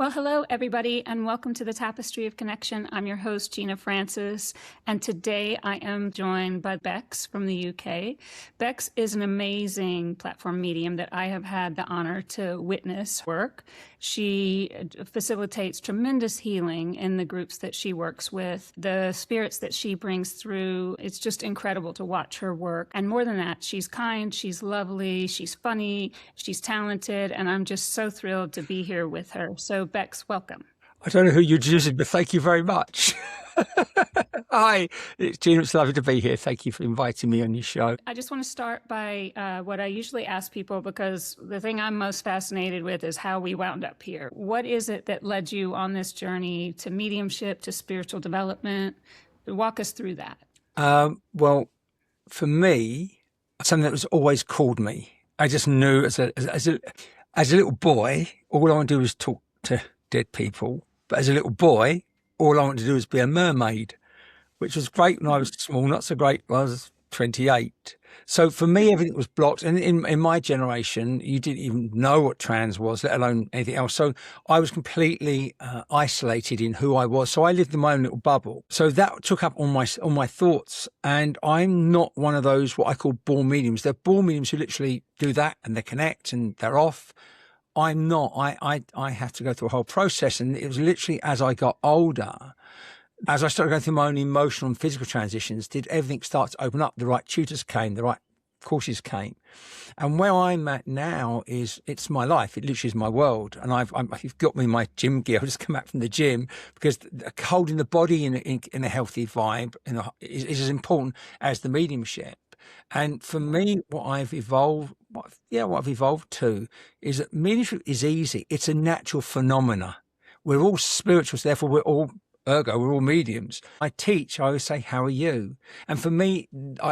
Well, hello, everybody, and welcome to the Tapestry of Connection. I'm your host, Gena Frances, and today I am joined by Becs from the UK. Becs is an amazing platform medium that I have had the honor to witness work. She facilitates tremendous healing in the groups that she works with. The spirits that she brings through, it's just incredible to watch her work. And more than that, she's kind, she's lovely, she's funny, she's talented, and I'm just so thrilled to be here with her. So Becs, welcome. I don't know who you're introducing, but thank you very much. Hi, it's Gena. It's lovely to be here. Thank you for inviting me on your show. I just want to start by what I usually ask people, because the thing I'm most fascinated with is how we wound up here. What is it that led you on this journey to mediumship, to spiritual development? Walk us through that. Well, for me, something that was always called me. I just knew as a little boy, all I wanted to do was talk to dead people. But as a little boy, all I wanted to do was be a mermaid, which was great when I was small, not so great when I was 28. So for me, everything was blocked. And in my generation, you didn't even know what trans was, let alone anything else. So I was completely isolated in who I was. So I lived in my own little bubble. So that took up all my thoughts. And I'm not one of those, what I call born mediums. They're born mediums who literally do that and they connect and they're off. I'm not. I have to go through a whole process. And it was literally as I got older, as I started going through my own emotional and physical transitions, did everything start to open up. The right tutors came, the right courses came. And where I'm at now is, it's my life. It literally is my world. And you've got me in my gym gear. I've just come back from the gym, because holding the body in a healthy vibe is as important as the mediumship. And for me, what I've evolved to is that mediumship is easy. It's a natural phenomena. We're all spirituals, therefore we're all mediums. I always say, how are you? And for me,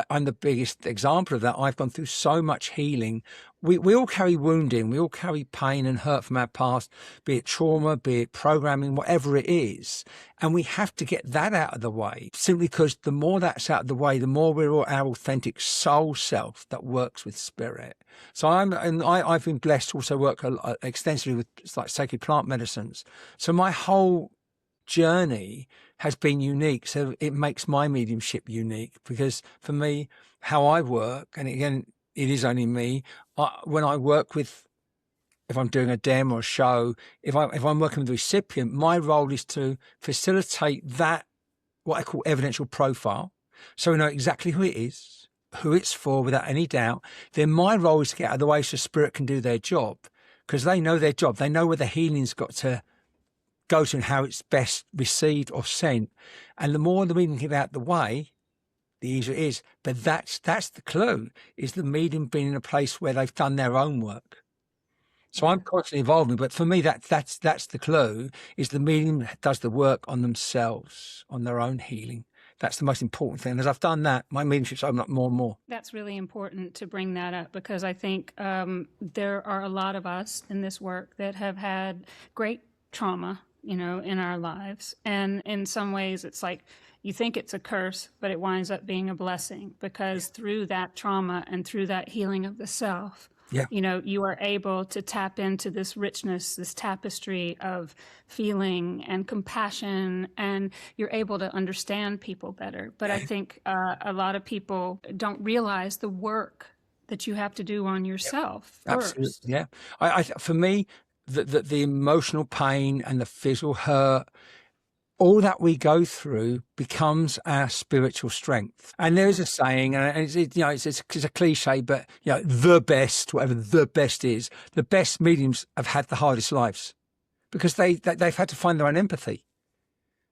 I'm the biggest example of that. I've gone through so much healing. We all carry wounding. We all carry pain and hurt from our past, be it trauma, be it programming, whatever it is. And we have to get that out of the way, simply because the more that's out of the way, the more we're all our authentic soul self that works with spirit. So I've been blessed to also work extensively with like sacred plant medicines. So my whole journey has been unique. So it makes my mediumship unique, because for me, how I work, and again, it is only me, when I work with, if I'm doing a demo or a show, if I'm working with the recipient, my role is to facilitate that, what I call evidential profile. So we know exactly who it is, who it's for without any doubt. Then my role is to get out of the way so spirit can do their job, because they know their job. They know where the healing's got to go to and how it's best received or sent. And the more the medium can get out the way, the easier it is. But that's the clue, is the medium being in a place where they've done their own work. So I'm constantly involved, but for me, that's the clue, is the medium does the work on themselves, on their own healing. That's the most important thing. As I've done that, my mediumship's opened up more and more. That's really important to bring that up, because I think there are a lot of us in this work that have had great trauma, in our lives. And in some ways, it's like you think it's a curse, but it winds up being a blessing, because through that trauma and through that healing of the self, you are able to tap into this richness, this tapestry of feeling and compassion, and you're able to understand people better. But I think a lot of people don't realize the work that you have to do on yourself first. Absolutely, yeah. For me, the emotional pain and the physical hurt, all that we go through becomes our spiritual strength. And there's a saying, and it's a cliche, but the best, whatever the best is, the best mediums have had the hardest lives, because they've had to find their own empathy.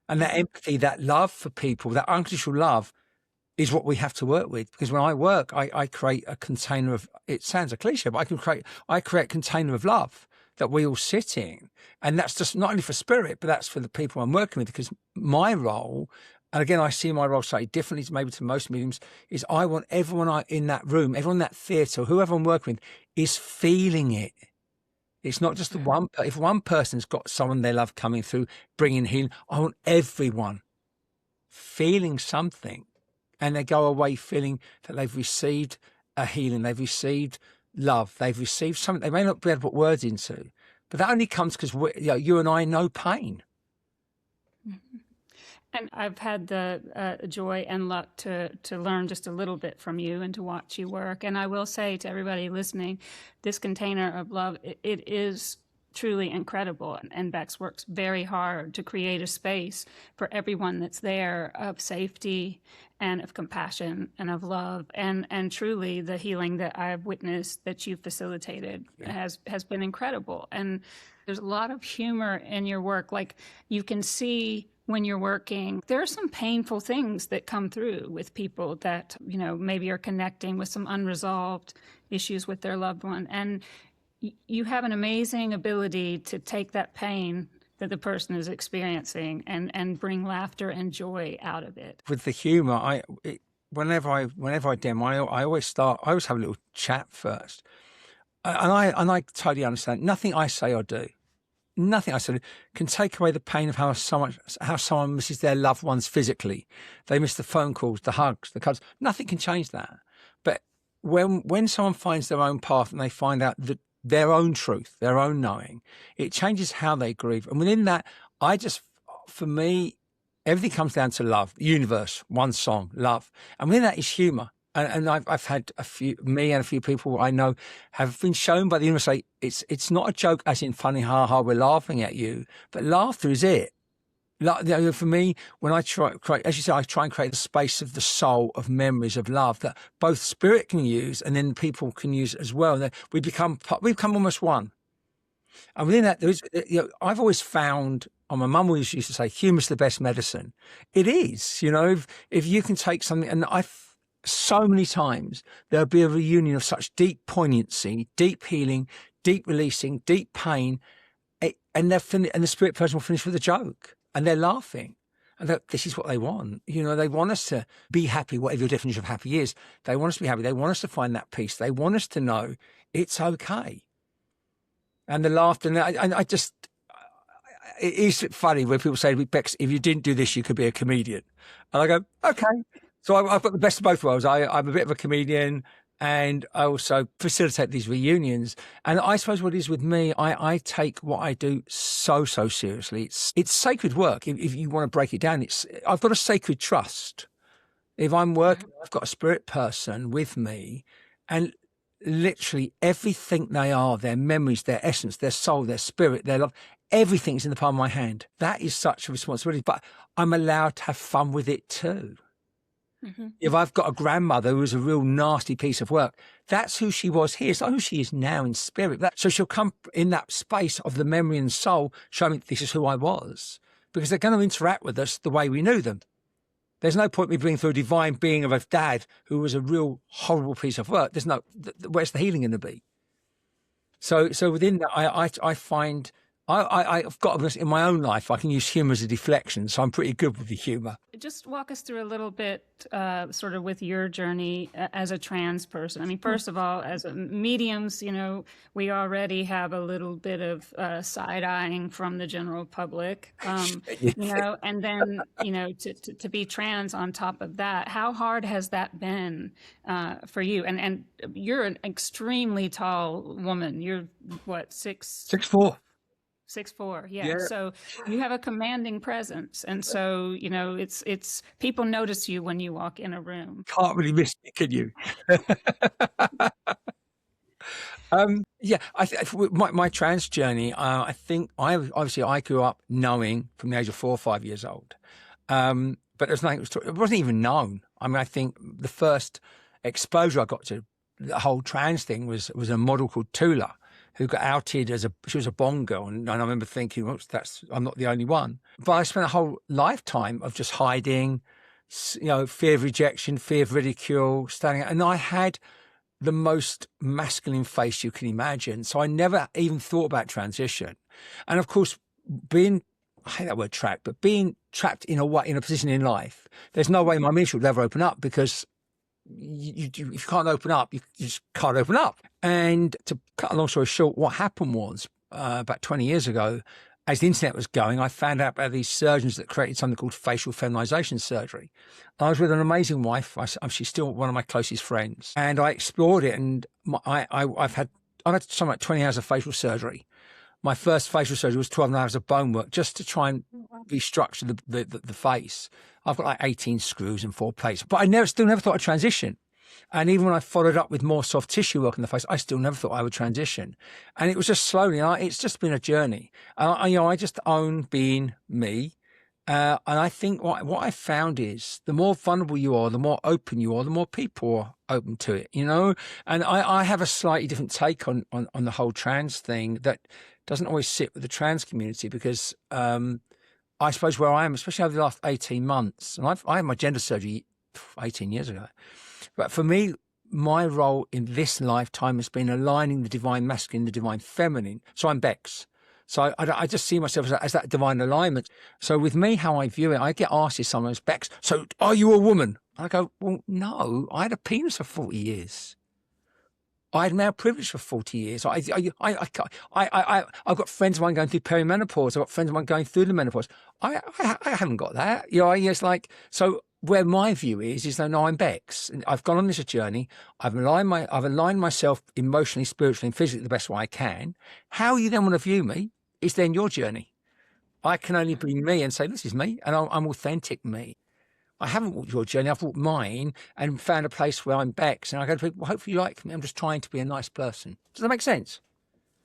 And that empathy, that love for people, that unconditional love, is what we have to work with. Because when I work, I create a container of, it sounds a cliche, but I create a container of love that we all sit in. And that's just not only for spirit, but that's for the people I'm working with. Because my role, and again, I see my role slightly differently maybe to most mediums, is I want everyone in that room, everyone in that theatre, whoever I'm working with, is feeling it. It's not just the one. If one person's got someone they love coming through, bringing healing, I want everyone feeling something. And they go away feeling that they've received a healing, they've received love, they've received something they may not be able to put words into, But that only comes because you and I know pain. And I've had the joy and luck to learn just a little bit from you and to watch you work. And I will say to everybody listening, this container of love, it is truly incredible. And Becs works very hard to create a space for everyone that's there of safety and of compassion and of love. And truly the healing that I've witnessed that you've facilitated has been incredible. And there's a lot of humor in your work. Like, you can see when you're working, there are some painful things that come through with people that, maybe are connecting with some unresolved issues with their loved one. And you have an amazing ability to take that pain that the person is experiencing and bring laughter and joy out of it. With the humor, whenever I demo, I always have a little chat first. And I totally understand. Nothing I say or do, nothing I say can take away the pain of how someone misses their loved ones physically. They miss the phone calls, the hugs, the cuddles. Nothing can change that. But when someone finds their own path and they find out that their own truth, their own knowing, it changes how they grieve. And within that, for me, everything comes down to love, the universe, one song, love. And within that is humor. And I've had a few people I know have been shown by the universe, say, it's not a joke as in funny, ha, we're laughing at you, but laughter is it. For me, when I try and create the space of the soul, of memories, of love that both spirit can use and then people can use as well. And we become almost one. And within that, there is, I've always found, my mum always used to say, humor's the best medicine. It is, if you can take something, and so many times there'll be a reunion of such deep poignancy, deep healing, deep releasing, deep pain, and the spirit person will finish with a joke. And they're laughing. And this is what they want. They want us to be happy, whatever your definition of happy is. They want us to be happy. They want us to find that peace. They want us to know it's okay. And the laughter, and it is funny when people say to me, Becs, if you didn't do this, you could be a comedian. And I go, okay. So I've got the best of both worlds. I'm a bit of a comedian, and I also facilitate these reunions. And I suppose what it is with me, I take what I do so seriously. It's sacred work. If you want to break it down, I've got a sacred trust. If I'm working, I've got a spirit person with me, and literally everything they are, their memories, their essence, their soul, their spirit, their love, everything's in the palm of my hand. That is such a responsibility, but I'm allowed to have fun with it too. Mm-hmm. If I've got a grandmother who was a real nasty piece of work, that's who she was here. It's not who she is now in spirit. So she'll come in that space of the memory and soul, show me this is who I was, because they're going to interact with us the way we knew them. There's no point me bringing through a divine being of a dad who was a real horrible piece of work. Where's the healing going to be? So within that, I find I've got this in my own life. I can use humor as a deflection, so I'm pretty good with the humor. Just walk us through a little bit, sort of with your journey as a trans person. I mean, first of all, as mediums, we already have a little bit of side-eyeing from the general public, and then, to be trans on top of that. How hard has that been for you? And you're an extremely tall woman. You're what, 6'4"? 6'4", yeah. So you have a commanding presence, and so it's people notice you when you walk in a room. Can't really miss me, can you? My trans journey. I think I grew up knowing from the age of 4 or 5 years old, but there's nothing. It wasn't even known. I mean, I think the first exposure I got to the whole trans thing was a model called Tula, who got outed she was a Bond girl. And I remember thinking, well, I'm not the only one. But I spent a whole lifetime of just hiding, fear of rejection, fear of ridicule, standing out. And I had the most masculine face you can imagine. So I never even thought about transition. And of course, I hate that word trapped, but being trapped in a position in life, there's no way my ministry will ever open up, because if you can't open up, you just can't open up. And to cut a long story short, what happened was about 20 years ago, as the internet was going, I found out about these surgeons that created something called facial feminization surgery. I was with an amazing wife. She's still one of my closest friends, and I explored it. And I've had something like 20 hours of facial surgery. My first facial surgery was 12 hours of bone work just to try and restructure the face. I've got like 18 screws and 4 plates, but I still never thought I'd transition. And even when I followed up with more soft tissue work in the face, I still never thought I would transition. And it was just slowly, it's just been a journey. I just own being me. And I think what I found is the more vulnerable you are, the more open you are, the more people are open to it, And I have a slightly different take on the whole trans thing that doesn't always sit with the trans community because I suppose where I am, especially over the last 18 months, and I had my gender surgery 18 years ago. But for me, my role in this lifetime has been aligning the divine masculine, the divine feminine. So I'm Becs. So I just see myself as that divine alignment. So with me, how I view it, I get asked this sometimes, Becs, so are you a woman? I go, well, no, I had a penis for 40 years. I had male privilege for 40 years. I've got friends of mine going through perimenopause. I've got friends of mine going through the menopause. I haven't got that. It's like, so where my view is that no, I'm Becs. And I've gone on this journey. I've aligned myself emotionally, spiritually, and physically the best way I can. How you then want to view me is then your journey. I can only be me and say, this is me, and I'm authentic me. I haven't walked your journey. I've walked mine and found a place where I'm Becs. And I go to people, hopefully you like me. I'm just trying to be a nice person. Does that make sense?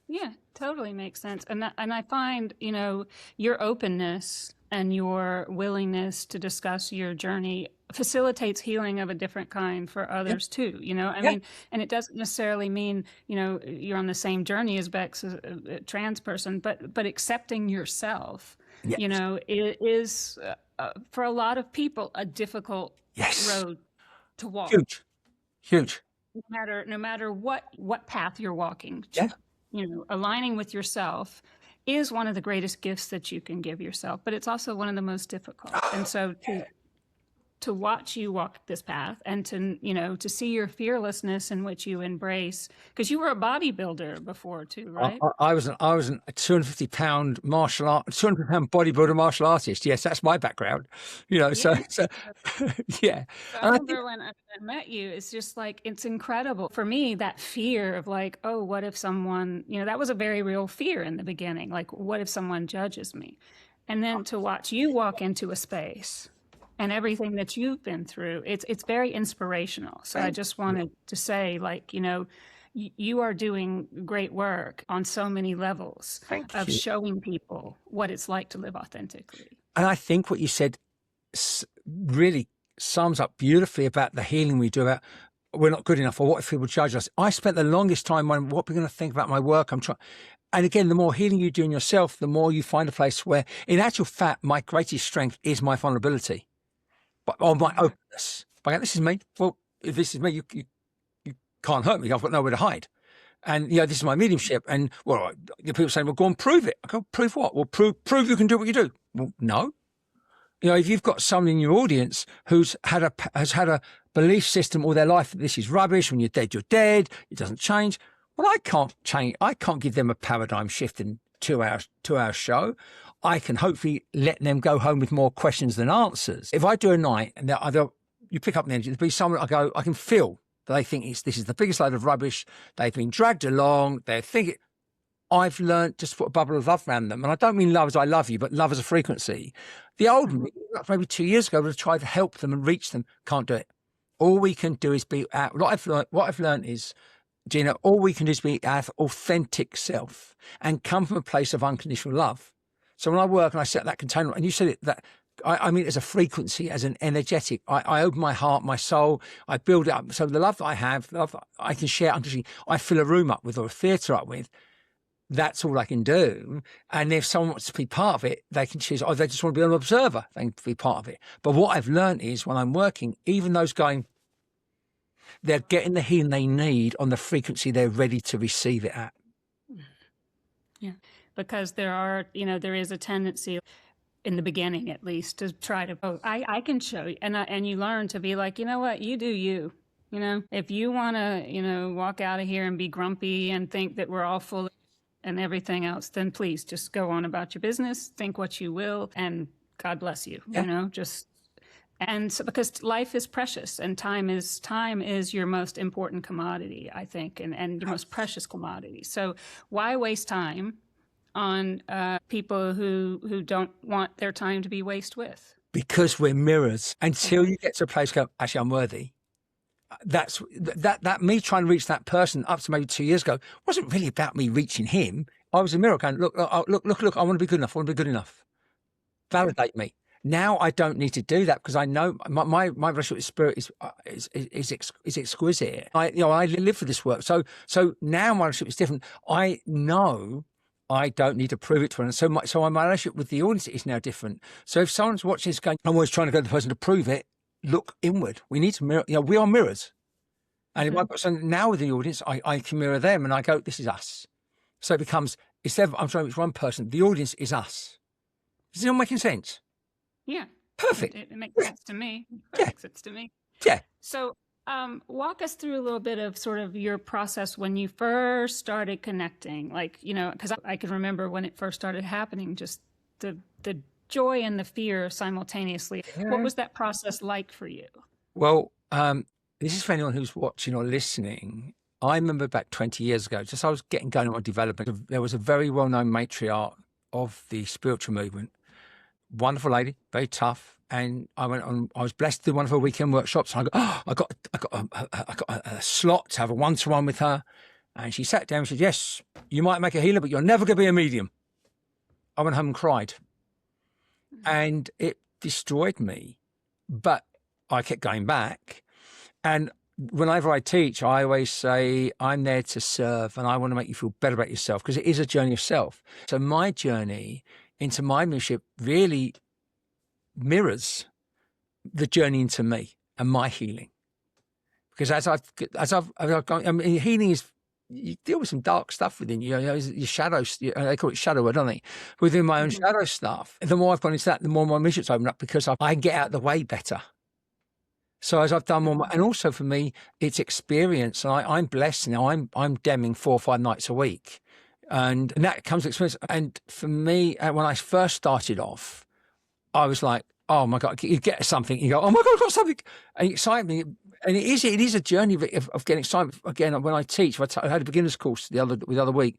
Yeah, totally makes sense. And I find, your openness and your willingness to discuss your journey facilitates healing of a different kind for others too. I mean, and it doesn't necessarily mean, you're on the same journey as Becs, a trans person, but accepting yourself, it is for a lot of people a difficult road to walk. Huge. No matter what path you're walking. Aligning with yourself is one of the greatest gifts that you can give yourself, but it's also one of the most difficult. And so to watch you walk this path and to see your fearlessness in which you embrace, because you were a bodybuilder before too, right? I was a 250-pound 200-pound bodybuilder martial artist. Yes, that's my background. So yeah. I remember when I met you, it's just like, it's incredible for me, that fear of like, oh, what if someone, that was a very real fear in the beginning. Like, what if someone judges me? And then to watch you walk into a space and everything that you've been through, it's very inspirational. So I just wanted to say, like, you are doing great work on so many levels of showing people what it's like to live authentically. And I think what you said really sums up beautifully about the healing we do, about we're not good enough or what if people judge us. I spent the longest time wondering what we're going to think about my work. And again, the more healing you do in yourself, the more you find a place where, in actual fact, my greatest strength is my vulnerability. Or my openness. This is me. Well, if this is me, you can't hurt me. I've got nowhere to hide. And, this is my mediumship. And, well, people say, well, go and prove it. I go, prove what? Well, prove you can do what you do. Well, no. If you've got someone in your audience who's had a belief system all their life that this is rubbish, when you're dead, it doesn't change. Well, I can't change. I can't give them a paradigm shift in 2 hour show. I can hopefully let them go home with more questions than answers. If I do a night and you pick up the energy, there'll be someone I can feel that they think this is the biggest load of rubbish. They've been dragged along. They're thinking. I've learned just to put a bubble of love around them. And I don't mean love as I love you, but love as a frequency. The old me, maybe 2 years ago, would have tried to help them and reach them. Can't do it. All we can do is be out. What I've learned is, Gena, all we can do is be our authentic self and come from a place of unconditional love. So when I work and I set that container, and you said it, that I mean, as a frequency, as an energetic, I open my heart, my soul, I build it up. So the love that I have, the love that I can share unconditionally, I fill a room up with or a theatre up with. That's all I can do. And if someone wants to be part of it, they can choose, or they just want to be an observer, they can be part of it. But what I've learned is when I'm working, even those going, they're getting the healing they need on the frequency they're ready to receive it at. Yeah, because there is a tendency in the beginning, at least, to try to, I can show you. And you learn to be like, you know what, you do you. If you want to, walk out of here and be grumpy and think that we're all full of and everything else, then please just go on about your business, think what you will, and God bless you, and so, because life is precious and time is your most important commodity, I think, and your most precious commodity. So why waste time on people who don't want their time to be wasted with. Because we're mirrors. Until you get to a place where, actually, I'm worthy. That's that me trying to reach that person up to maybe 2 years ago wasn't really about me reaching him. I was a mirror going, look, I want to be good enough. I want to be good enough. Validate me. Now I don't need to do that because I know my relationship with spirit is exquisite. I live for this work. So now my relationship is different. I know I don't need to prove it to anyone. So my relationship with the audience is now different. So if someone's watching this going, I'm always trying to get the person to prove it, look inward. We need to mirror. We are mirrors. And if I've got something now with the audience, I can mirror them and I go, this is us. So it becomes, instead of I'm trying to reach one person, the audience is us. Is it all making sense? Yeah. Perfect. It makes sense to me. Yeah. Makes sense to me. Yeah. So walk us through a little bit of sort of your process when you first started connecting, like, because I can remember when it first started happening, just the joy and the fear simultaneously. Yeah. What was that process like for you? Well, this is for anyone who's watching or listening. I remember back 20 years ago, just I was getting going on my development. There was a very well-known matriarch of the spiritual movement, wonderful lady, very tough. And I was blessed to do one of her weekend workshops. And I got a slot to have a one-to-one with her. And she sat down and said, yes, you might make a healer, but you're never going to be a medium. I went home and cried. And it destroyed me. But I kept going back. And whenever I teach, I always say, I'm there to serve and I want to make you feel better about yourself because it is a journey of self. So my journey into my mediumship really mirrors the journey into me and my healing. Because as I've gone, I mean, healing is, you deal with some dark stuff within you, your shadows, they call it shadow work, don't they? Within my own shadow stuff. And the more I've gone into that, the more my missions open up because I get out of the way better. So as I've done more, and also for me, it's experience. And I'm blessed now. I'm DEMing 4 or 5 nights a week. And that comes with experience. And for me, when I first started off, I was like, oh my God, you get something. You go, oh my God, I've got something. And it excited me. And it is a journey of getting excited. Again, when I teach, I had a beginner's course the other week,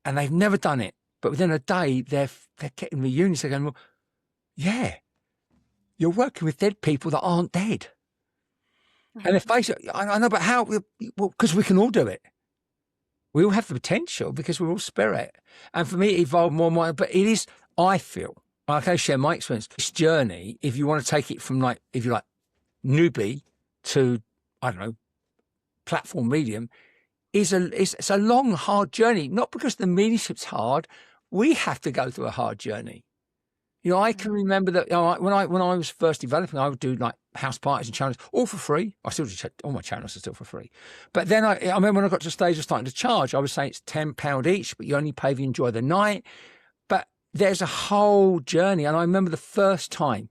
and they've never done it. But within a day, they're getting reunions. They're going, well, yeah, you're working with dead people that aren't dead. And if I know, but how? Well, because we can all do it. We all have the potential because we're all spirit. And for me, it evolved more and more. But it is, I feel, I can share my experience. This journey, if you want to take it from if you like, newbie to, I don't know, platform medium, it's a long, hard journey. Not because the mediumship's hard. We have to go through a hard journey. I can remember that when I was first developing, I would do like house parties and channels all for free. I still do, all my channels are still for free. But then I remember when I got to the stage of starting to charge, I was saying it's £10 each, but you only pay if you enjoy the night. But there's a whole journey. And I remember the first time,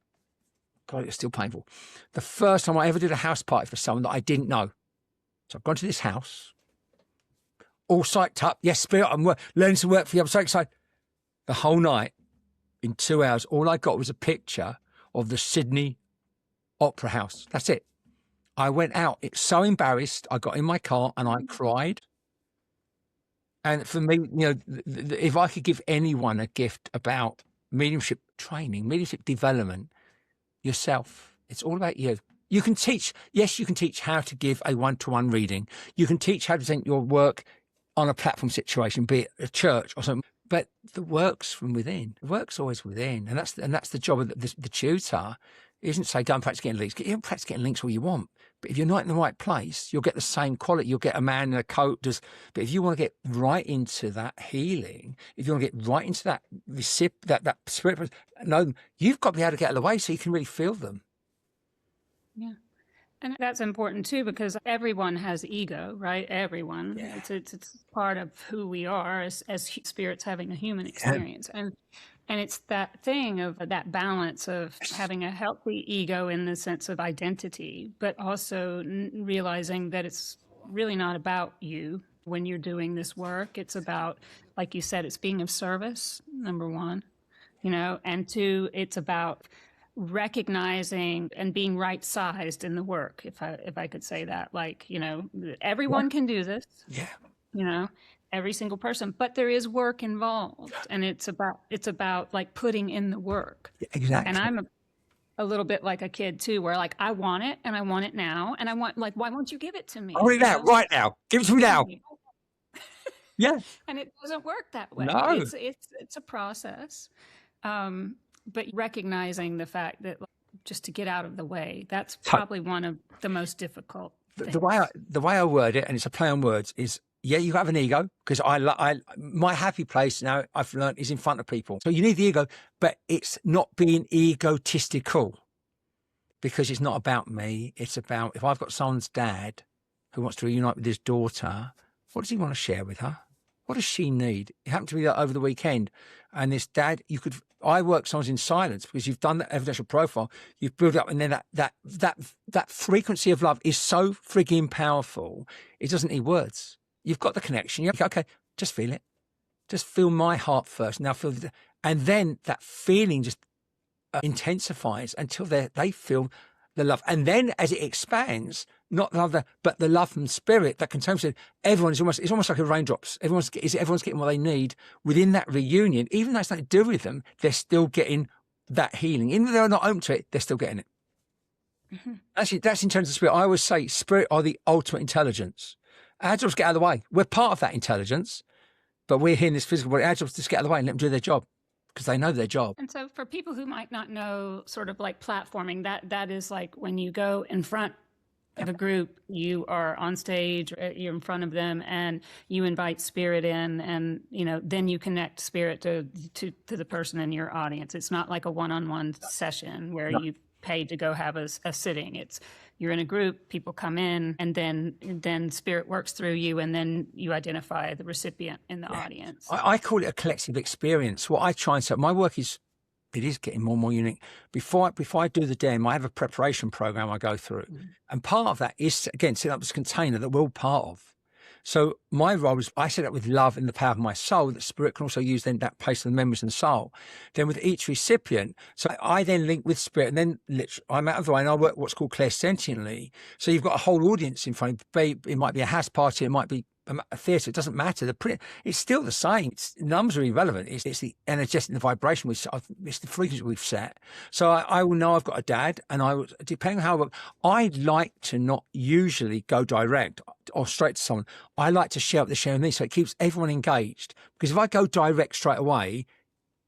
God, it's still painful. The first time I ever did a house party for someone that I didn't know. So I've gone to this house, all psyched up. Yes, spirit, I'm learning to work for you. I'm so excited. The whole night, in 2 hours, all I got was a picture of the Sydney Opera House. That's it. I went out. It's so embarrassed. I got in my car and I cried. And for me, if I could give anyone a gift about mediumship training, mediumship development, yourself. It's all about you. You can teach. Yes, you can teach how to give a one-to-one reading. You can teach how to present your work on a platform situation, be it a church or something. But the work's from within. The work's always within, and that's the job of the tutor. Isn't say go and practice getting links. You can practice getting links all you want, but if you're not in the right place, you'll get the same quality. You'll get a man in a coat. But if you want to get right into that healing, if you want to get right into that spirit, no, you've got to be able to get out of the way so you can really feel them. Yeah. And that's important too, because everyone has ego, right? Everyone. Yeah. It's part of who we are as spirits having a human experience. Yeah. And it's that thing of that balance of having a healthy ego in the sense of identity, but also realizing that it's really not about you when you're doing this work. It's about, like you said, it's being of service, number one, and two, it's about recognizing and being right-sized in the work, if I could say that, everyone can do this. Yeah. every single person, but there is work involved, and it's about like putting in the work. And Exactly. I'm a little bit like a kid too, where like I want it and I want it now, and I want, like, why won't you give it to I me? want it now, right now. Give it to me now. Right. Yeah. And it doesn't work that way. No. It's a process, but recognizing the fact that, like, just to get out of the way, that's probably one of the most difficult The way things. the way I word it, and it's a play on words, is yeah, you have an ego because my happy place now I've learned is in front of people. So you need the ego, but it's not being egotistical because it's not about me. It's about if I've got someone's dad who wants to reunite with his daughter, what does he want to share with her? What does she need? It happened to be that over the weekend, and this dad, I work sometimes in silence because you've done that evidential profile, you've built up, and then that frequency of love is so frigging powerful. It doesn't need words. You've got the connection. You're okay, just feel it. Just feel my heart first. Now and then that feeling just intensifies until they feel the love. And then as it expands, not the love, but the love from spirit that contains it, it's almost like a raindrops. Everyone's getting what they need within that reunion. Even though it's nothing to do with them, they're still getting that healing. Even though they're not open to it, they're still getting it. Mm-hmm. Actually, that's in terms of spirit. I always say spirit are the ultimate intelligence. Our job's get out of the way. We're part of that intelligence, but we're here in this physical body. Our job's just get out of the way and let them do their job because they know their job. And so for people who might not know, sort of like platforming, that is like when you go in front of a group, you are on stage, or you're in front of them, and you invite spirit in, and then you connect spirit to the person in your audience. It's not like a one-on-one session where No. you paid to go have a sitting. It's you're in a group, people come in, and then spirit works through you, and then you identify the recipient in the audience. I call it a collective experience. What I try and say, my work is getting more and more unique. Before I do the demo, I have a preparation program I go through. Mm-hmm. And part of that is, again, setting up this container that we're all part of. So my role is I set up with love in the power of my soul that spirit can also use then that place of the memories and soul. Then with each recipient, so I then link with spirit, and then literally I'm out of the way and I work what's called clairsentiently. So you've got a whole audience in front of you. It might be a house party, it might be a theatre, it doesn't matter. It's still the same. Numbers are irrelevant. It's the energetic, the vibration it's the frequency we've set. So I will know I've got a dad, and depending on how I'd like to not usually go direct or straight to someone. I like to share up the share with me, so it keeps everyone engaged. Because if I go direct straight away,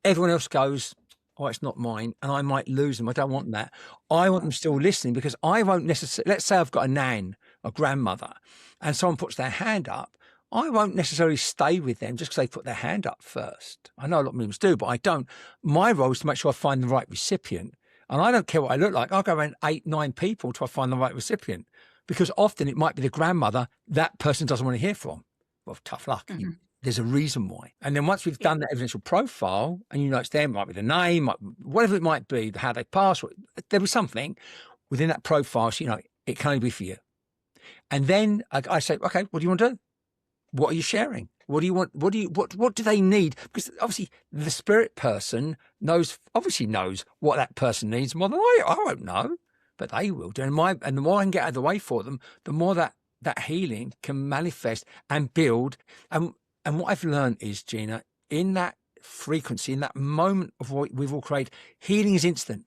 everyone else goes, oh, it's not mine, and I might lose them. I don't want that. I want them still listening, because I won't necessarily, let's say I've got a nan, a grandmother, and someone puts their hand up, I won't necessarily stay with them just because they put their hand up first. I know a lot of mediums do, but I don't. My role is to make sure I find the right recipient. And I don't care what I look like. I'll go around 8, 9 people till I find the right recipient. Because often it might be the grandmother that person doesn't want to hear from. Well, tough luck. Mm-hmm. There's a reason why. And then once we've done that evidential profile, and it's them, it might be the name, whatever it might be, how they pass, there was something within that profile, so, it can only be for you. And then I say, okay, what do you want to do? What are you sharing? What do you want? What do they need? Because obviously the spirit person knows what that person needs more than I won't know, but they will do. And the more I can get out of the way for them, the more that healing can manifest and build. And what I've learned is, Gena, in that frequency, in that moment of what we've all created, healing is instant.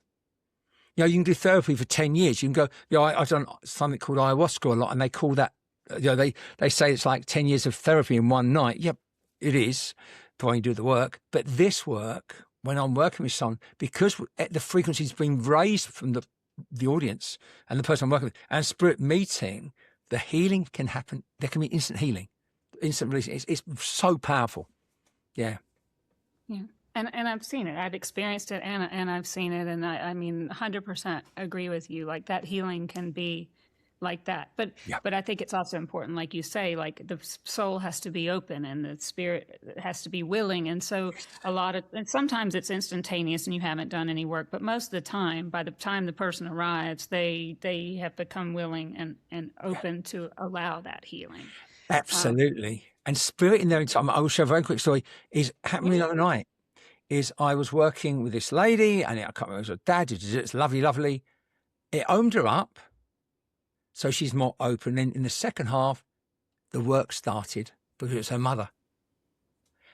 You can do therapy for 10 years. You can go, I've done something called ayahuasca a lot, and they call that, they say it's like 10 years of therapy in one night. Yep, it is, when you do the work. But this work, when I'm working with someone, because the frequency is being raised from the audience and the person I'm working with, and spirit meeting, the healing can happen. There can be instant healing, instant release. It's so powerful. Yeah. Yeah. And I've seen it. I've experienced it, and I've seen it. And I mean, 100% agree with you. Like, that healing can be like that. But I think it's also important, like you say, like the soul has to be open and the spirit has to be willing. And so and sometimes it's instantaneous and you haven't done any work, but most of the time, by the time the person arrives, they have become willing and open to allow that healing. Absolutely. And spirit in there, I will share a very quick story, is happening the other night. I was working with this lady, and I can't remember, it was her dad. It's lovely, lovely. It opened her up, so she's more open. Then in the second half, the work started because it's her mother.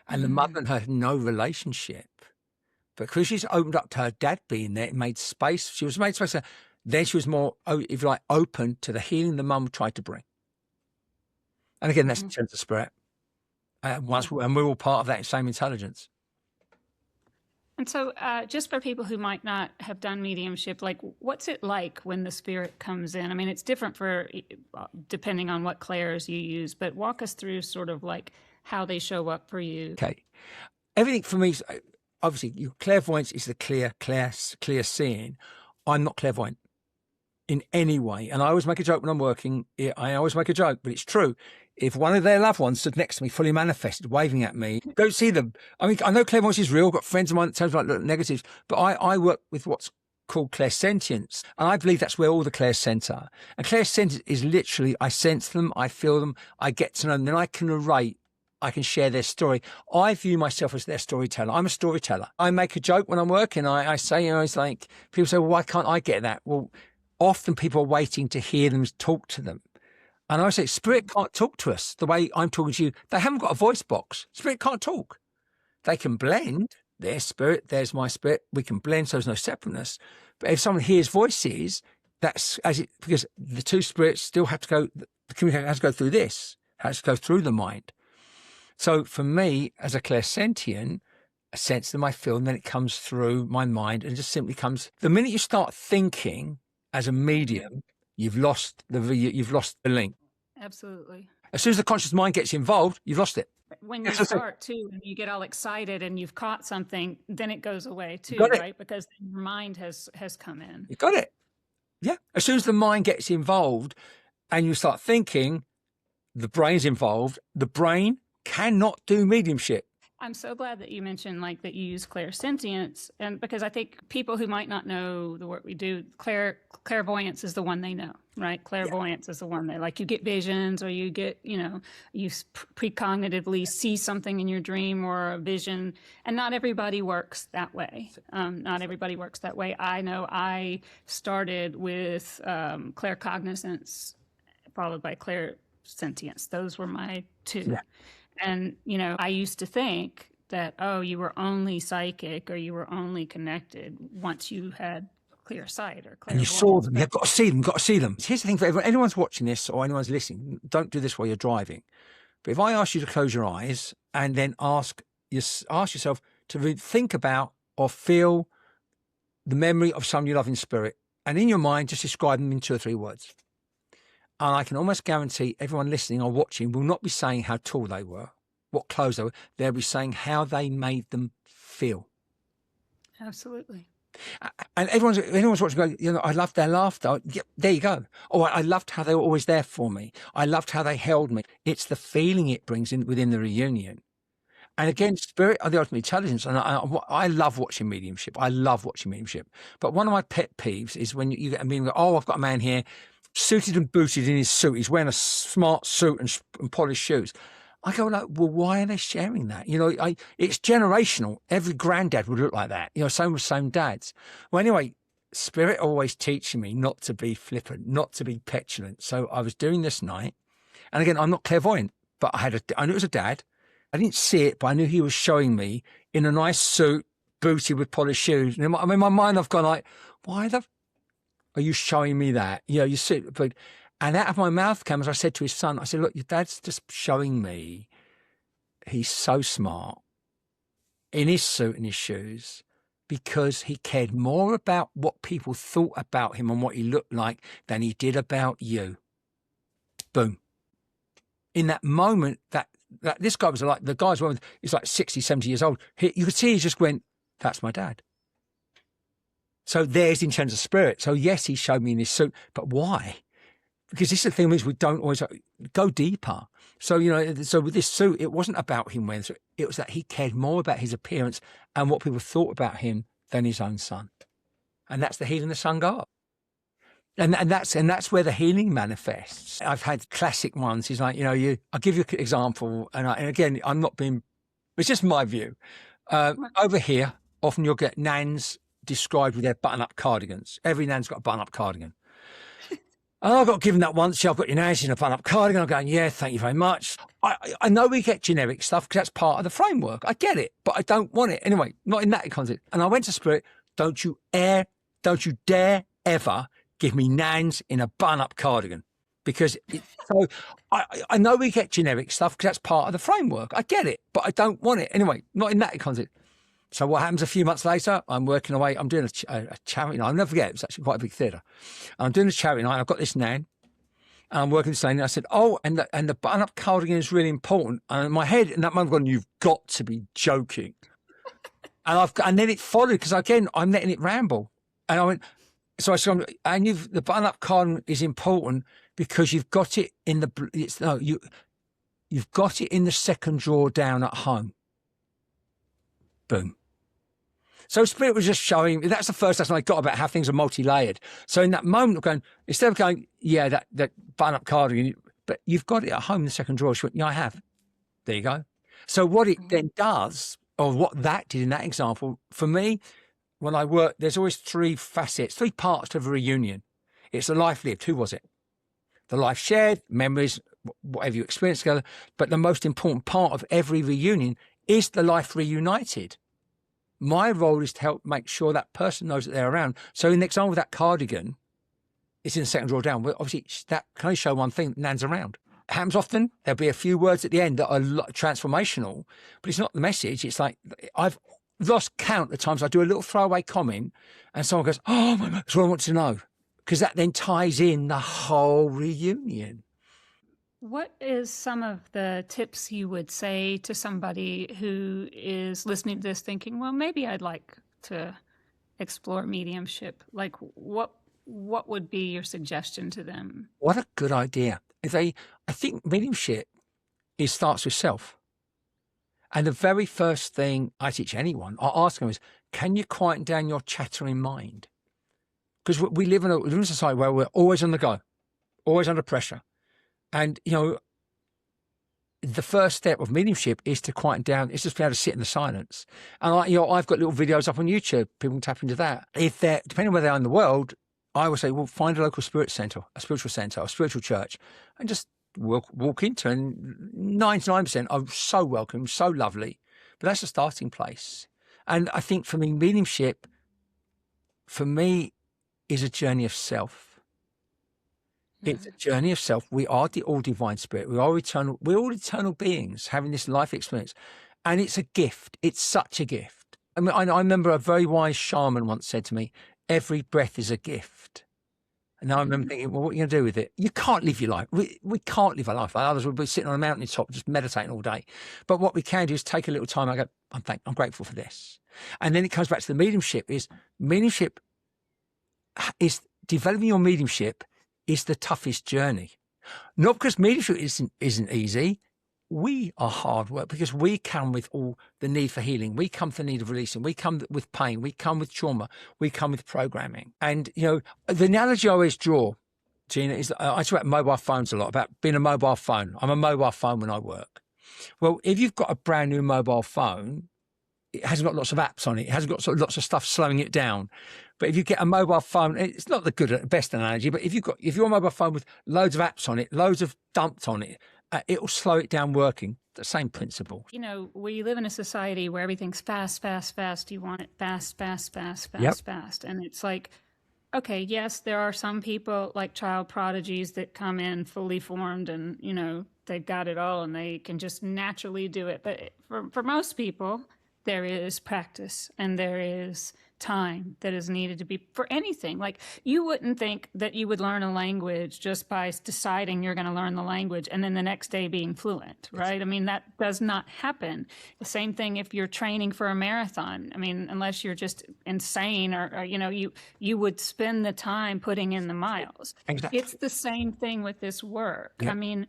And the mother and her had no relationship. But because she's opened up to her dad being there, it made space. She was made space. Then she was more, if you like, open to the healing the mum tried to bring. And again, that's the sense of spirit. And we're all part of that same intelligence. And so just for people who might not have done mediumship, like what's it like when the spirit comes in? I mean, it's different for depending on what clairs you use, but walk us through sort of like how they show up for you. Okay. Everything for me, obviously, your clairvoyance is the clear seeing. I'm not clairvoyant in any way. And I always make a joke when I'm working. I always make a joke, but it's true. If one of their loved ones stood next to me, fully manifested, waving at me, don't see them. I mean, I know clairvoyance is real. I've got friends of mine that tell me like negatives, but I work with what's called clairsentience. And I believe that's where all the clairs center. And clairsentience is literally, I sense them, I feel them, I get to know them, then I can narrate, I can share their story. I view myself as their storyteller. I'm a storyteller. I make a joke when I'm working. I say, it's like, people say, well, why can't I get that? Well, often people are waiting to hear them talk to them. And I say, spirit can't talk to us the way I'm talking to you. They haven't got a voice box. Spirit can't talk. They can blend. Their spirit, there's my spirit. We can blend, so there's no separateness. But if someone hears voices, that's because the two spirits still have to go, the communication has to go through this, has to go through the mind. So for me, as a clairsentient, I sense them, I feel them, then it comes through my mind and just simply comes. The minute you start thinking as a medium, you've lost the link. Absolutely. As soon as the conscious mind gets involved, you've lost it. When you start too, and you get all excited and you've caught something, then it goes away too, right? Because your mind has come in. You got it. Yeah. As soon as the mind gets involved and you start thinking, the brain's involved, the brain cannot do mediumship. I'm so glad that you mentioned like that you use clairsentience, and because I think people who might not know the work we do, clairvoyance is the one they know, right? Clairvoyance is the one they like. You get visions, or you get, you precognitively see something in your dream or a vision, and not everybody works that way. Not everybody works that way. I know I started with claircognizance, followed by clairsentience. Those were my two. Yeah. And, I used to think that, you were only psychic or you were only connected once you had clear sight or clear. And you saw them. You've got to see them, Here's the thing for everyone. Anyone's watching this or anyone's listening, don't do this while you're driving. But if I ask you to close your eyes and then ask yourself to think about or feel the memory of someone you love in spirit, and in your mind, just describe them in 2 or 3 words. And I can almost guarantee everyone listening or watching will not be saying how tall they were, what clothes they were. They'll be saying how they made them feel. Absolutely. And everyone's watching going, I loved their laughter. Yeah, there you go. Oh, I loved how they were always there for me. I loved how they held me. It's the feeling it brings in within the reunion. And again, spirit are the ultimate intelligence. And I love watching mediumship. But one of my pet peeves is when you get a medium, I've got a man here, suited and booted in his suit. He's wearing a smart suit and polished shoes. I go like, well, why are they sharing that? It's generational. Every granddad would look like that. Same dads. Well, anyway, spirit always teaching me not to be flippant, not to be petulant. So I was doing this night, and again, I'm not clairvoyant, but I knew it was a dad. I didn't see it, but I knew he was showing me in a nice suit, booted with polished shoes. And in my mind, I've gone like, why are you showing me that? You sit, but, and out of my mouth came, as I said to his son, I said, look, your dad's just showing me he's so smart in his suit and his shoes because he cared more about what people thought about him and what he looked like than he did about you. Boom. In that moment, that this guy was like, the guy's one, he's like 60, 70 years old. You could see he just went, that's my dad. So there's in terms of spirit. So yes, he showed me in his suit, but why? Because this is the thing is we don't always go deeper. So, so with this suit, it wasn't about him wearing the suit. It was that he cared more about his appearance and what people thought about him than his own son. And that's the healing the son got. And that's where the healing manifests. I've had classic ones. He's like, I'll give you an example. And again, I'm not being, it's just my view. Over here, often you'll get nans described with their button-up cardigans. Every nan's got a button-up cardigan. And I got given that once. I've got your nan's in a button-up cardigan. I'm going, yeah, thank you very much. I know we get generic stuff because that's part of the framework. I get it, but I don't want it. Anyway, not in that context. And I went to Spirit, don't you dare ever give me Nans in a button-up cardigan. Because I know we get generic stuff because that's part of the framework. I get it, but I don't want it. Anyway, not in that context. So what happens a few months later? I'm working away. I'm doing a charity night. I'll never forget. It was actually quite a big theatre. I'm doing a charity night. I've got this Nan. And I'm working the same. And I said, oh, and the button-up cardigan is really important. And in my head, in that moment, I'm going, you've got to be joking. And then it followed because again, I'm letting it ramble. And I went, so I said, and the button-up cardigan is important because you've got it in you've got it in the second drawer down at home. Boom. So Spirit was just showing, that's the first lesson I got about how things are multi-layered. So in that moment of going, instead of going, yeah, that button-up cardigan, but you've got it at home in the second drawer. She went, yeah, I have. There you go. So what it then does, or what that did in that example, for me, when I work, there's always three facets, three parts of a reunion. It's the life lived. Who was it? The life shared, memories, whatever you experienced together. But the most important part of every reunion is the life reunited. My role is to help make sure that person knows that they're around. So in the example of that cardigan, it's in the second drawer down. Well, obviously, that can only show one thing, Nan's around. It happens often. There'll be a few words at the end that are transformational, but it's not the message. It's like I've lost count the times I do a little throwaway comment and someone goes, oh, my God, that's what I want to know. Because that then ties in the whole reunion. What is some of the tips you would say to somebody who is listening to this thinking, well, maybe I'd like to explore mediumship? Like what would be your suggestion to them? What a good idea. I think mediumship starts with self. And the very first thing I teach anyone, I ask them is, can you quieten down your chattering mind? Because we live in a society where we're always on the go, always under pressure. And, the first step of mediumship is to quieten down, is just be able to sit in the silence. And I've got little videos up on YouTube. People can tap into that. If they're, depending on where they are in the world, I would say, well, find a local spirit center, a spiritual center, a spiritual church, and just walk into. And 99% are so welcome, so lovely. But that's the starting place. And I think for me, mediumship, for me, is a journey of self. It's a journey of self. We are the all divine spirit. We're all eternal beings having this life experience. And it's a gift. It's such a gift. I mean, I remember a very wise shaman once said to me, every breath is a gift. And now I remember thinking, well, what are you going to do with it? You can't live your life. We can't live a life like others would be sitting on a mountaintop just meditating all day. But what we can do is take a little time. I go, I'm grateful for this. And then it comes back to the mediumship is developing your mediumship is the toughest journey. Not because mediumship isn't easy. We are hard work because we come with all the need for healing. We come with the need of releasing. We come with pain. We come with trauma. We come with programming. And, the analogy I always draw, Gena, is I talk about mobile phones a lot, about being a mobile phone. I'm a mobile phone when I work. Well, if you've got a brand new mobile phone, it hasn't got lots of apps on it. It hasn't got lots of stuff slowing it down. But if you get a mobile phone, it's not the best analogy, but if you're a mobile phone with loads of apps on it, loads of dumped on it, it'll slow it down working. The same principle. We live in a society where everything's fast, fast, fast. You want it fast, fast, fast, fast, Yep. fast. And it's like, okay, yes, there are some people like child prodigies that come in fully formed and, they've got it all and they can just naturally do it. But for most people, there is practice and there is time that is needed to be for anything. Like you wouldn't think that you would learn a language just by deciding you're going to learn the language and then the next day being fluent, right? I mean, that does not happen. The same thing if you're training for a marathon. I mean, unless you're just insane or you would spend the time putting in the miles. Exactly. It's the same thing with this work. Yep. I mean,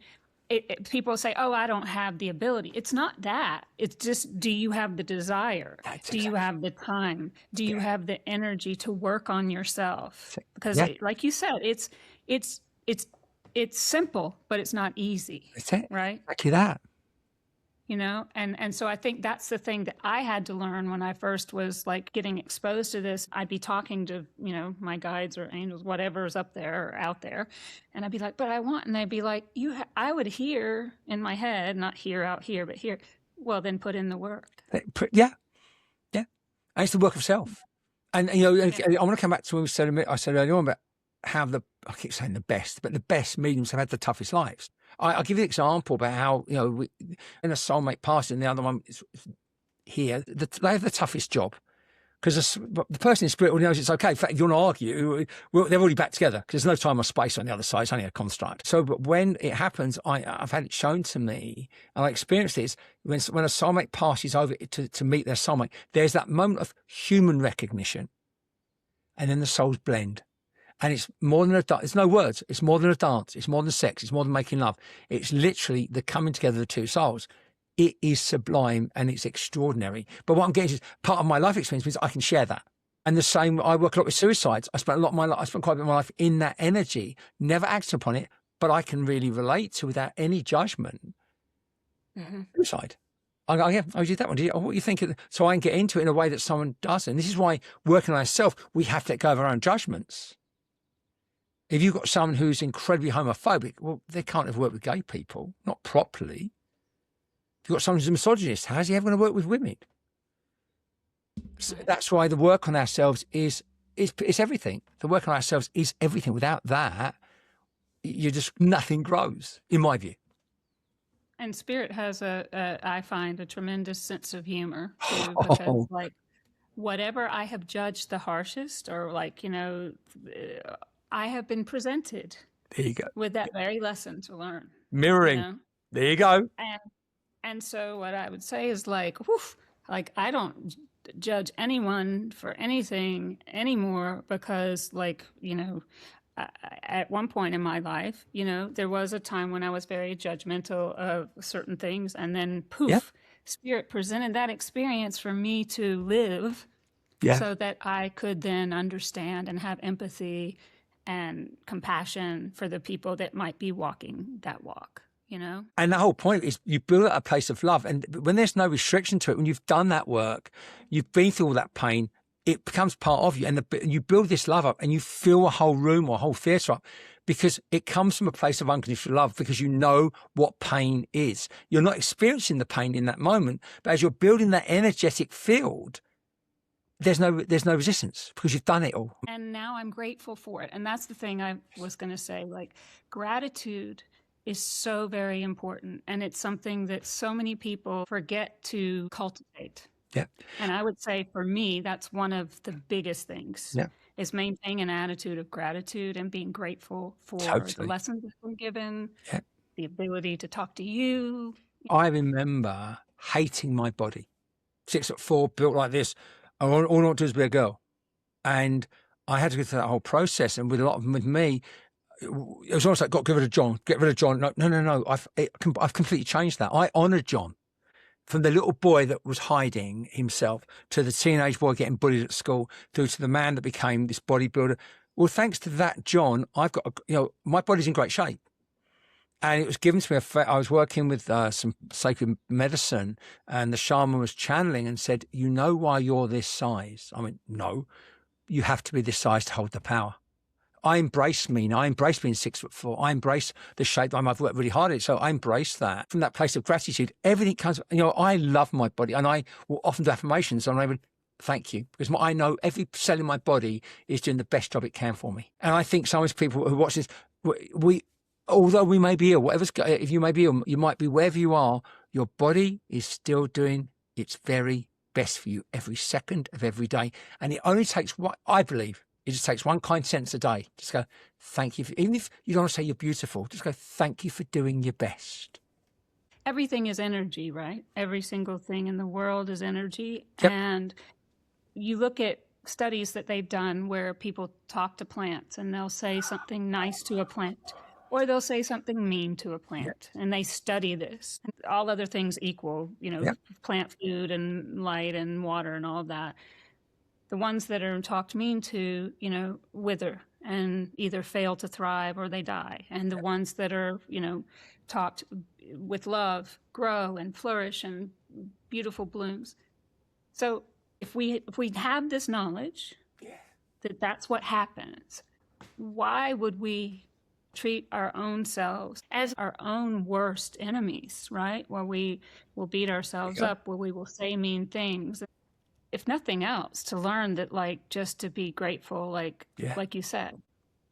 people say, oh, I don't have the ability. It's not that. It's just, do you have the desire? Do you have the time? Do you have the energy to work on yourself? Because like you said, it's simple, but it's not easy. That's it. Right? Exactly that. you know? And so I think that's the thing that I had to learn when I first was like getting exposed to this. I'd be talking to, you know, my guides or angels, whatever's up there or out there. And I'd be like, but I want, and they'd be like, I would hear in my head, not hear out here, but hear, well, then put in the work. Yeah. Yeah. And it's the work of self. And, you know, I want to come back to what I said earlier on about how I keep saying the best, but the best mediums have had the toughest lives. I'll give you an example about how, you know, when a soulmate passes and the other one is here, they have the toughest job. Because the person in spirit already knows it's okay. In fact, if you want to argue, they're already back together because there's no time or space on the other side. It's only a construct. So, but when it happens, I've had it shown to me, and I experienced this, when a soulmate passes over to meet their soulmate, there's that moment of human recognition, and then the souls blend. And it's more than a dance. It's no words. It's more than a dance. It's more than sex. It's more than making love. It's literally the coming together of the two souls. It is sublime and it's extraordinary. But what I'm getting is part of my life experience means I can share that. And the same, I work a lot with suicides. I spent quite a bit of my life in that energy, never acted upon it, but I can really relate to without any judgment. Suicide. I did that one. What do you think? So I can get into it in a way that someone doesn't. This is why working on ourselves, we have to let go of our own judgments. If you've got someone who's incredibly homophobic, well, they can't have worked with gay people, not properly. If you've got someone who's a misogynist, how's he ever going to work with women? So that's why the work on ourselves is everything. The work on ourselves is everything. Without that, nothing grows, in my view. And spirit has I find a tremendous sense of humor too, because like whatever I have judged the harshest, or like, you know, I have been presented there you go with that very lesson to learn. Mirroring. You know? There you go. And so what I would say is like, woof, like I don't judge anyone for anything anymore, because like, you know, at one point in my life, you know, there was a time when I was very judgmental of certain things, and then poof, spirit presented that experience for me to live so that I could then understand and have empathy and compassion for the people that might be walking that walk, you know? And the whole point is you build at a place of love. And when there's no restriction to it, when you've done that work, you've been through all that pain, it becomes part of you. And you build this love up and you fill a whole room or a whole theatre up, because it comes from a place of unconditional love, because you know what pain is. You're not experiencing the pain in that moment, but as you're building that energetic field, there's no resistance, because you've done it all. And now I'm grateful for it. And that's the thing I was going to say, like gratitude is so very important. And it's something that so many people forget to cultivate. Yeah. And I would say for me, that's one of the biggest things, is maintaining an attitude of gratitude and being grateful for the lessons that have been given, the ability to talk to you. I remember hating my body. 6'4", built like this. All I want to do is be a girl. And I had to go through that whole process. And with a lot of them, with me, it was almost like, get rid of John. No. I've completely changed that. I honoured John. From the little boy that was hiding himself to the teenage boy getting bullied at school, through to the man that became this bodybuilder. Well, thanks to that, John, I've got, my body's in great shape. And it was given to me. I was working with some sacred medicine, and the shaman was channeling and said, you know why you're this size? I went, no, you have to be this size to hold the power. I embrace me. I embrace being 6'4". I embrace the shape. I've worked really hard at it. So I embrace that. From that place of gratitude, everything comes, I love my body, and I will often do affirmations, and I would thank you, because I know every cell in my body is doing the best job it can for me. And I think some people who watch this, although we may be ill, if you may be ill, you might be wherever you are, your body is still doing its very best for you every second of every day. And it only takes what I believe. It just takes one kind sentence a day. Just go, thank you. Even if you don't want to say you're beautiful, just go, thank you for doing your best. Everything is energy, right? Every single thing in the world is energy. Yep. And you look at studies that they've done where people talk to plants and they'll say something nice to a plant, or they'll say something mean to a plant, and they study this. All other things equal, plant food and light and water and all of that. The ones that are talked mean to, wither and either fail to thrive or they die. And the ones that are, taught with love grow and flourish and beautiful blooms. So if we have this knowledge that that's what happens, why would we treat our own selves as our own worst enemies, right? Where we will beat ourselves up, where we will say mean things. If nothing else, to learn that, like, just to be grateful, like you said,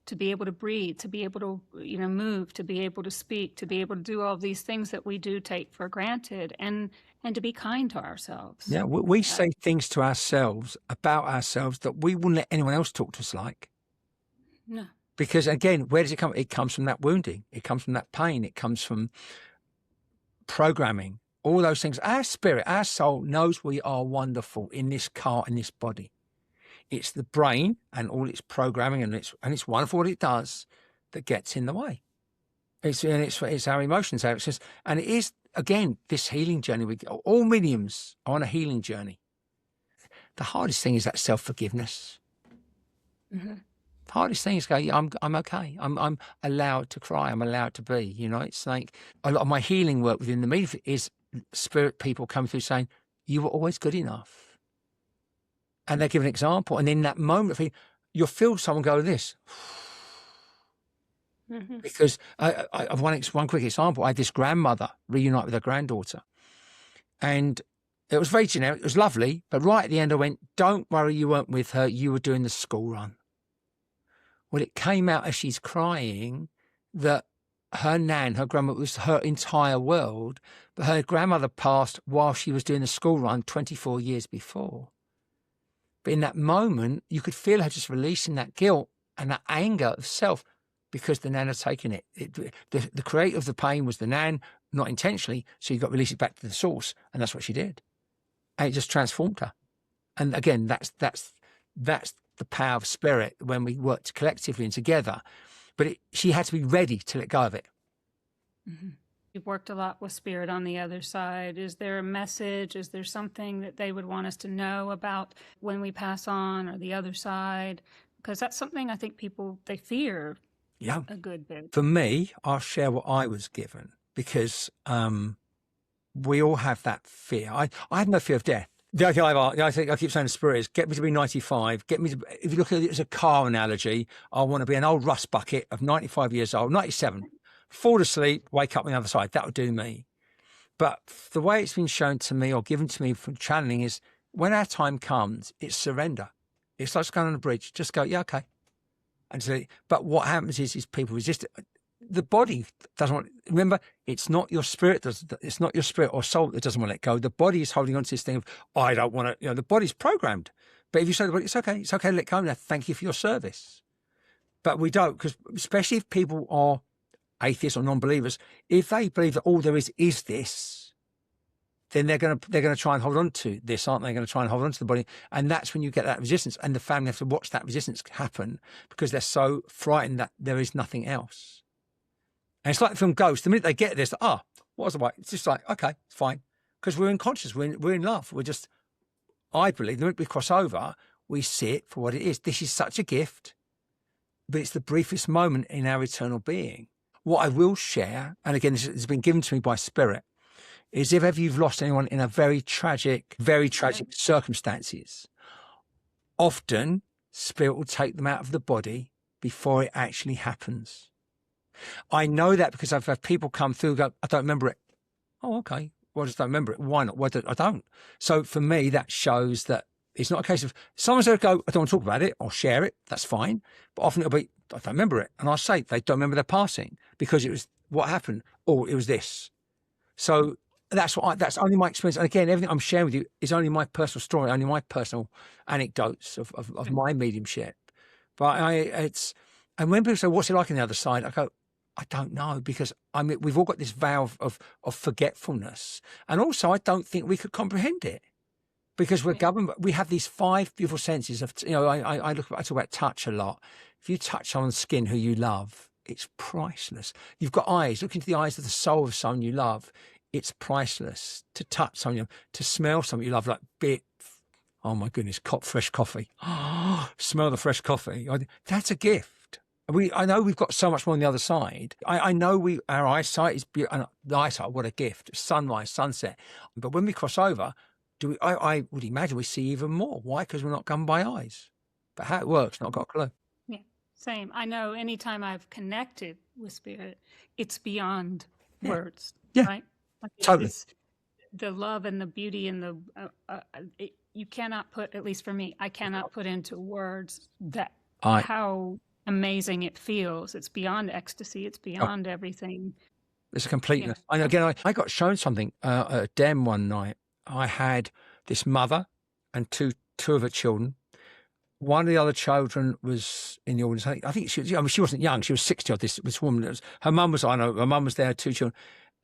to be able to breathe, to be able to, move, to be able to speak, to be able to do all these things that we do take for granted, and to be kind to ourselves. Yeah, we say things to ourselves about ourselves that we wouldn't let anyone else talk to us like. No. Because again, where does it come? It comes from that wounding. It comes from that pain. It comes from programming. All those things. Our spirit, our soul knows we are wonderful in this car, in this body. It's the brain and all its programming, and it's wonderful what it does, that gets in the way. It's our emotions, our access, and it is, again, this healing journey. All mediums are on a healing journey. The hardest thing is that self-forgiveness. Mm-hmm. The hardest thing is go, yeah, I'm okay. I'm allowed to cry. I'm allowed to be. It's like a lot of my healing work within the media is spirit people coming through saying, you were always good enough. And they give an example. And in that moment, you'll feel someone go this. Mm-hmm. Because I've one quick example. I had this grandmother reunite with her granddaughter. And it was very generic. It was lovely. But right at the end, I went, don't worry, you weren't with her. You were doing the school run. Well, it came out as she's crying that her grandmother, was her entire world. But her grandmother passed while she was doing the school run 24 years before. But in that moment, you could feel her just releasing that guilt and that anger of self because the nan had taken it. The creator of the pain was the nan, not intentionally, so you got to release it back to the source, and that's what she did. And it just transformed her. And again, that's the power of spirit when we worked collectively and together. But she had to be ready to let go of it. Mm-hmm. You've worked a lot with spirit on the other side. Is there a message? Is there something that they would want us to know about when we pass on, or the other side? Because that's something I think people, they fear a good bit. For me, I'll share what I was given, because we all have that fear. I had no fear of death. The idea I think I keep saying to spirit is, get me to be 95. If you look at it as a car analogy, I want to be an old rust bucket of 95 years old, 97. Fall asleep, wake up on the other side. That would do me. But the way it's been shown to me or given to me from channeling is, when our time comes, it's surrender. It's like going on a bridge. Just go, yeah, okay. But what happens is people resist it. The body doesn't want. Remember, it's not your spirit. It's not your spirit or soul that doesn't want to let go. The body is holding on to this thing of, I don't want to. The body's programmed. But if you say to the body, it's okay to let go now. Thank you for your service. But we don't, because especially if people are atheists or non-believers, if they believe that all there is this, then they're going to try and hold on to this, aren't they? They're going to try and hold on to the body, and that's when you get that resistance. And the family have to watch that resistance happen because they're so frightened that there is nothing else. And it's like the film Ghost. The minute they get this, what was the way? It's just like, okay, it's fine, because we're in conscious, we're in love. We're just, I believe, the minute we cross over, we see it for what it is. This is such a gift, but it's the briefest moment in our eternal being. What I will share, and again, this has been given to me by spirit, is if ever you've lost anyone in a very tragic circumstances, often spirit will take them out of the body before it actually happens. I know that because I've had people come through and go, I don't remember it. Oh, okay. Well, I just don't remember it. Why not? Well, I don't. So for me, that shows that it's not a case of someone's going to go, I don't want to talk about it or share it. That's fine. But often it'll be, I don't remember it. And I'll say they don't remember their passing because it was what happened. Or it was this. So that's only my experience. And again, everything I'm sharing with you is only my personal story, only my personal anecdotes of my mediumship. But and when people say, what's it like on the other side? I go, I don't know, because we've all got this vow of forgetfulness. And also, I don't think we could comprehend it. Because we're governed, we have these 5 beautiful senses of, I talk about touch a lot. If you touch someone's skin who you love, it's priceless. You've got eyes, look into the eyes of the soul of someone you love. It's priceless. To touch someone, to smell someone you love, like oh my goodness, fresh coffee. Smell the fresh coffee. That's a gift. I know we've got so much more on the other side. I know our eyesight is beautiful. The eyesight, what a gift. Sunrise, sunset. But when we cross over, I would imagine we see even more. Why? Because we're not governed by eyes. But how it works, not got a clue. Yeah, same. I know anytime I've connected with spirit, it's beyond words, Yeah, right? Like totally. it's the love and the beauty and the you cannot put, at least for me, I cannot put into words that how amazing it feels. It's beyond ecstasy. It's beyond everything. It's a completeness. And again, I got shown something at a den one night. I had this mother and two of her children. One of the other children was in the audience. I think she was, I mean, she wasn't young. She was 60 odd, this woman. Her mum was, I know, her mum was there, 2 children.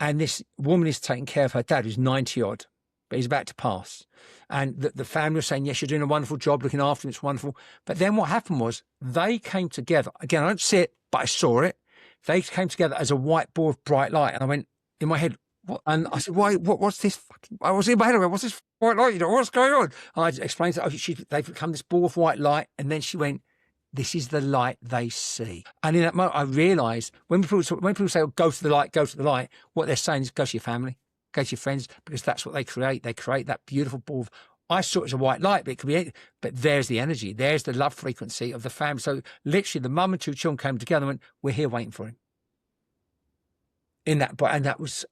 And this woman is taking care of her dad, who's 90 odd, but he's about to pass. And the family was saying, yes, you're doing a wonderful job looking after him. It's wonderful. But then what happened was they came together. Again, I don't see it, but I saw it. They came together as a white ball of bright light. And I went, in my head, what? And I said, why, what's this? I was in my head, I went, what's this white light? You know, what's going on? And I explained to her, they've become this ball of white light. And then she went, this is the light they see. And in that moment, I realized when people say, oh, go to the light, what they're saying is go to your family, go to your friends, because that's what they create. They create that beautiful ball of, I saw it as a white light, but it could be, but there's the energy. There's the love frequency of the family. So literally the mum and 2 children came together and went, we're here waiting for him. And that was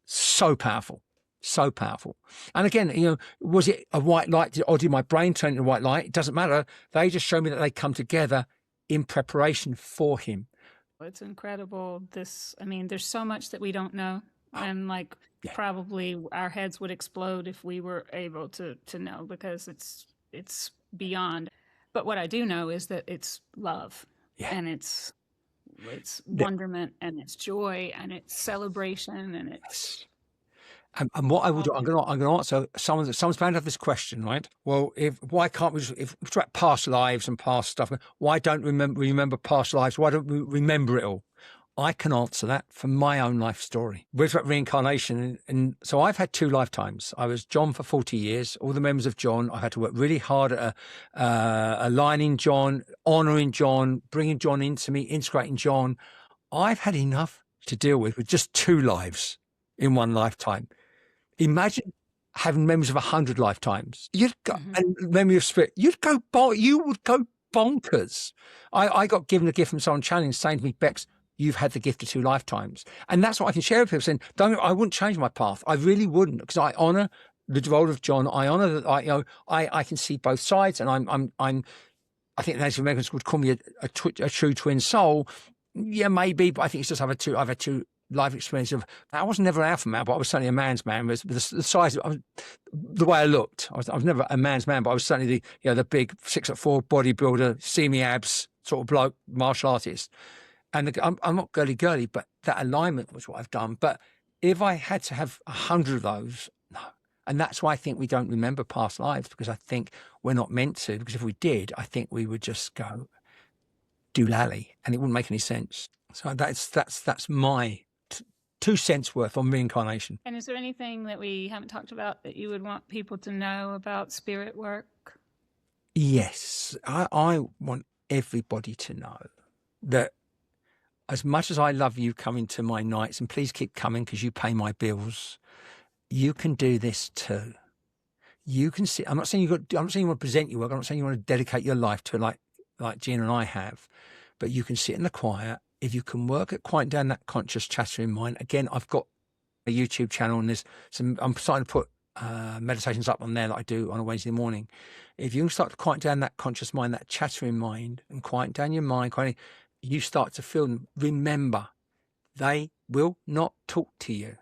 so powerful. So powerful. And again, you know, was it a white light or did my brain turn into a white light? It doesn't matter. They just show me that they come together in preparation for him. It's incredible. I mean, there's so much that we don't know. And probably our heads would explode if we were able to know, because it's beyond. But what I do know is that it's love and it's wonderment and it's joy and it's celebration and it's And what I will do, I'm going to answer someone's bound to have this question, right? Well, why can't we if we talk about past lives and past stuff, why don't we remember past lives? Why don't we remember it all? I can answer that from my own life story. We're talking about reincarnation. And so I've had 2 lifetimes. I was John for 40 years, all the members of John. I had to work really hard at aligning John, honouring John, bringing John into me, integrating John. I've had enough to deal with just 2 lives in one lifetime. Imagine having memories of 100 lifetimes. You'd go, and memory of spirit. You would go bonkers. I got given a gift from someone challenged saying to me, Becs, you've had the gift of 2 lifetimes. And that's what I can share with people, saying, I wouldn't change my path. I really wouldn't, because I honour the role of John. I honour that I can see both sides, and I think the Native Americans would call me a true twin soul. Yeah, maybe, but I think it's just I've had two life experience of, I was never an alpha man, but I was certainly a man's man. With the size, the way I looked, I was never a man's man, but I was certainly the big 6'4" bodybuilder, see me abs sort of bloke, martial artist. And I'm not girly, but that alignment was what I've done. But if I had to have 100 of those, no. And that's why I think we don't remember past lives, because I think we're not meant to. Because if we did, I think we would just go doolally, and it wouldn't make any sense. So that's my 2 cents worth on reincarnation. And is there anything that we haven't talked about that you would want people to know about spirit work? Yes, I want everybody to know that as much as I love you coming to my nights, and please keep coming because you pay my bills, you can do this too. You can see. I'm not saying you want to present your work. I'm not saying you want to dedicate your life to it like Gena and I have, but you can sit in the quiet. If you can work at quieting down that conscious chattering mind. Again, I've got a YouTube channel, and I'm starting to put meditations up on there that I do on a Wednesday morning. If you can start to quiet down that conscious mind, that chattering mind, and quiet down your mind, you start to feel them. Remember, they will not talk to you.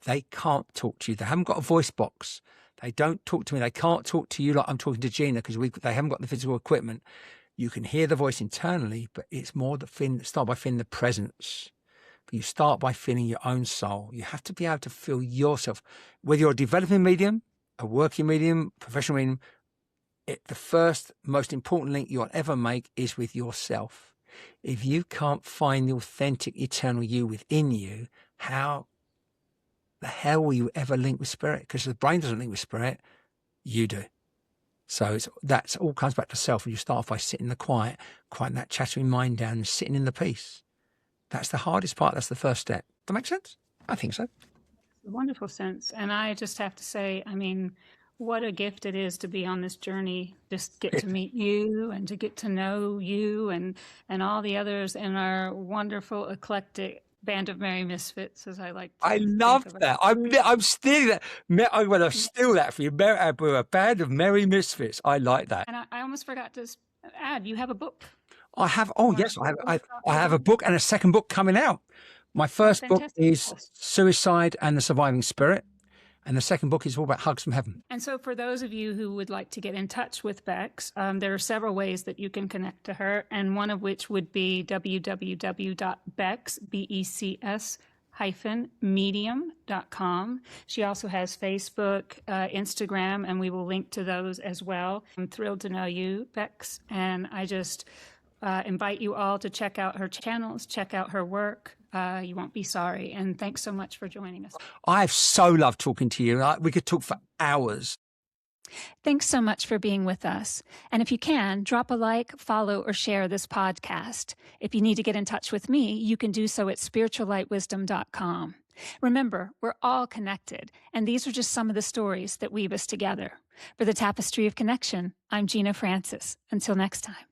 They can't talk to you. They haven't got a voice box. They don't talk to me. They can't talk to you like I'm talking to Gena, because they haven't got the physical equipment. You can hear the voice internally, but it's more start by feeling the presence. But you start by feeling your own soul. You have to be able to feel yourself. Whether you're a developing medium, a working medium, professional medium, the first, most important link you'll ever make is with yourself. If you can't find the authentic, eternal you within you, how the hell will you ever link with spirit? Because the brain doesn't link with spirit. You do. So that's all comes back to self. And you start off by sitting in the quiet, quieting that chattering mind down and sitting in the peace. That's the hardest part. That's the first step. Does that make sense? I think so. Wonderful sense. And I just have to say, I mean, what a gift it is to be on this journey, just get to meet you and to get to know you and all the others in our wonderful, eclectic band of merry misfits, as I like to I think love of it. that. I'm stealing that. I'm going to steal that for you. We're a band of merry misfits. I like that. And I almost forgot to add, you have a book. I have. Oh, yes, I have a book and a second book coming out. My first book is Suicide and the Surviving Spirit. And the second book is all about hugs from heaven. And so for those of you who would like to get in touch with Becs, there are several ways that you can connect to her, and one of which would be www.becs-medium.com. She also has Facebook, Instagram, and we will link to those as well. I'm thrilled to know you, Becs, and I just invite you all to check out her channels, check out her work. You won't be sorry. And thanks so much for joining us. I've so loved talking to you. We could talk for hours. Thanks so much for being with us. And if you can, drop a like, follow, or share this podcast. If you need to get in touch with me, you can do so at spirituallightwisdom.com. Remember, we're all connected, and these are just some of the stories that weave us together. For the Tapestry of Connection, I'm Gena Frances. Until next time.